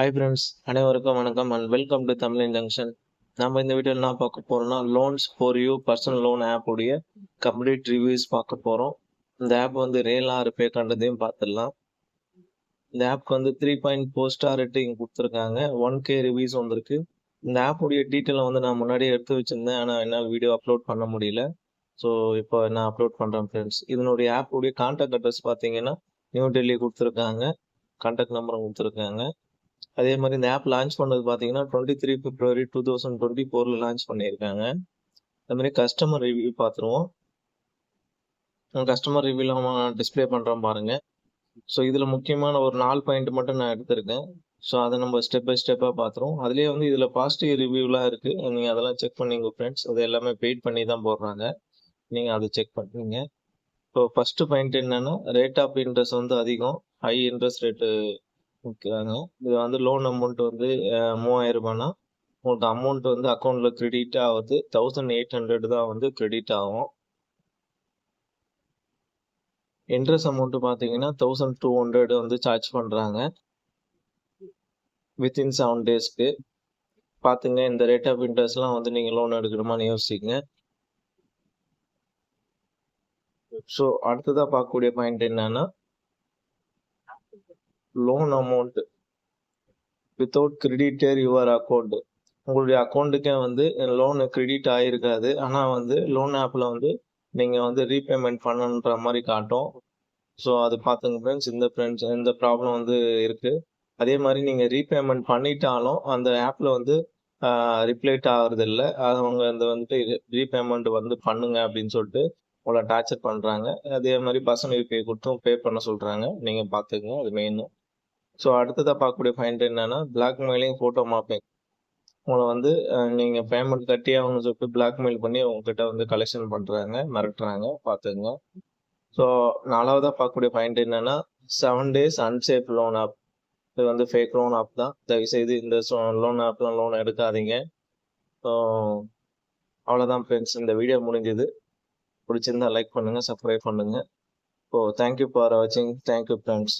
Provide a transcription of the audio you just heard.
Hi friends, அனைவருக்கும் வணக்கம் and welcome to Tamil junction. நம்ம இந்த வீடியோவில் என்ன பார்க்க போகிறோம்னா, loans for you personal loan app உடைய கம்ப்ளீட் ரிவ்யூஸ் பார்க்க போகிறோம். இந்த ஆப் வந்து ரியலாக ரிப்பே பண்ணுறதையும் பார்த்துடலாம். இந்த ஆப்க்கு வந்து 3.4 ஸ்டார் ரேட்டிங் கொடுத்துருக்காங்க. 1K ரிவ்யூஸ் வந்திருக்கு. இந்த ஆப் உடைய டீட்டெயிலை வந்து நான் முன்னாடியே எடுத்து வச்சுருந்தேன், ஆனால் என்னால் வீடியோ அப்லோட் பண்ண முடியல. ஸோ இப்போ நான் அப்லோட் பண்ணுறேன் ஃப்ரெண்ட்ஸ். இதனுடைய ஆப் உடைய கான்டாக்ட் அட்ரஸ் பார்த்தீங்கன்னா நியூ டெல்லி கொடுத்துருக்காங்க, கான்டாக்ட் நம்பரும் கொடுத்துருக்காங்க. அதே மாதிரி இந்த ஆப் லான்ச் பண்ணது பார்த்தீங்கன்னா 23 பிப்ரவரி 2024 லான்ச் பண்ணியிருக்காங்க. அது மாதிரி கஸ்டமர் ரிவ்யூ பார்த்துருவோம். கஸ்டமர் ரிவ்யூல நான் டிஸ்பிளே பண்ணுறோம் பாருங்க. ஸோ இதில் முக்கியமான ஒரு 4 பாயிண்ட் மட்டும் நான் எடுத்திருக்கேன். ஸோ அதை நம்ம ஸ்டெப் பை ஸ்டெப்பாக பார்த்துருவோம். அதுலேயே வந்து இதில் பாசிட்டிவ் ரிவ்யூலாம் இருக்குது. நீங்கள் அதெல்லாம் செக் பண்ணிங்க ஃப்ரெண்ட்ஸ். அது எல்லாமே பெய்ட் பண்ணி தான் போடுறாங்க. நீங்கள் அதை செக் பண்ணுறீங்க. இப்போ ஃபர்ஸ்ட் பாயிண்ட் என்னன்னா, ரேட் ஆஃப் இன்ட்ரெஸ்ட் வந்து அதிகம், ஹை இன்ட்ரெஸ்ட் ரேட்டு கொடுக்குறாங்க. இது வந்து லோன் அமௌண்ட் வந்து 3000 ரூபாய்னா உங்களுக்கு அமௌண்ட் வந்து அக்கௌண்ட்ல கிரெடிட் ஆகுது 1800 தான் வந்து கிரெடிட் ஆகும். இன்ட்ரெஸ்ட் அமௌண்ட் பார்த்தீங்கன்னா 1200 வந்து சார்ஜ் பண்ணுறாங்க வித்தின் 7 டேஸ்க்கு. பார்த்துங்க, இந்த ரேட் ஆஃப் இன்ட்ரெஸ்ட்லாம் வந்து நீங்கள் லோன் எடுக்கணுமான்னு யோசிச்சுங்க. ஸோ அடுத்ததாக பார்க்கக்கூடிய பாயிண்ட் என்னன்னா, loan amount without creditor your account. உங்களுடைய அக்கௌண்ட்டுக்கே வந்து லோன் கிரெடிட் ஆகிருக்காது, ஆனால் வந்து லோன் ஆப்பில் வந்து நீங்கள் வந்து ரீபேமெண்ட் பண்ணணுன்ற மாதிரி காட்டும். ஸோ அது பார்த்துங்க ஃப்ரெண்ட்ஸ். இந்த ப்ராப்ளம் வந்து இருக்குது. அதே மாதிரி நீங்கள் ரீபேமெண்ட் பண்ணிட்டாலும் அந்த ஆப்பில் வந்து ரிப்ளேட் ஆகிறது இல்லை. அவங்க அந்த வந்துட்டு ரீபேமெண்ட் வந்து பண்ணுங்க அப்படின்னு சொல்லிட்டு உங்களை டார்ச்சர் பண்ணுறாங்க. அதே மாதிரி பர்சனல் யூபிஐ கொடுத்தும் பே பண்ண சொல்கிறாங்க. நீங்கள் பார்த்துக்குங்க, அது மெயின். ஸோ அடுத்ததாக பார்க்கக்கூடிய பாயிண்ட் என்னன்னா, பிளாக்மெயிலிங் ஃபோட்டோ மாப்பிங். உங்களை வந்து நீங்கள் பேமெண்ட் கட்டி ஆகணும்னு சொல்லிட்டு பிளாக்மெயில் பண்ணி உங்ககிட்ட வந்து கலெக்ஷன் பண்ணுறாங்க, மிரட்டுறாங்க, பார்த்துக்குங்க. ஸோ 4வதாக பார்க்கக்கூடிய பாயிண்ட் என்னன்னா, 7 days அன்சேஃப் லோன் ஆப். இது வந்து ஃபேக் லோன் ஆப் தான். தயவுசெய்து இந்த லோன் ஆப்லாம் லோன் எடுக்காதீங்க. ஸோ அவ்வளோதான் ஃப்ரெண்ட்ஸ், இந்த வீடியோ முடிஞ்சது. பிடிச்சிருந்தா லைக் பண்ணுங்கள், சப்ஸ்கிரைப் பண்ணுங்கள். ஸோ தேங்க்யூ ஃபார் வாட்சிங். Thank you friends.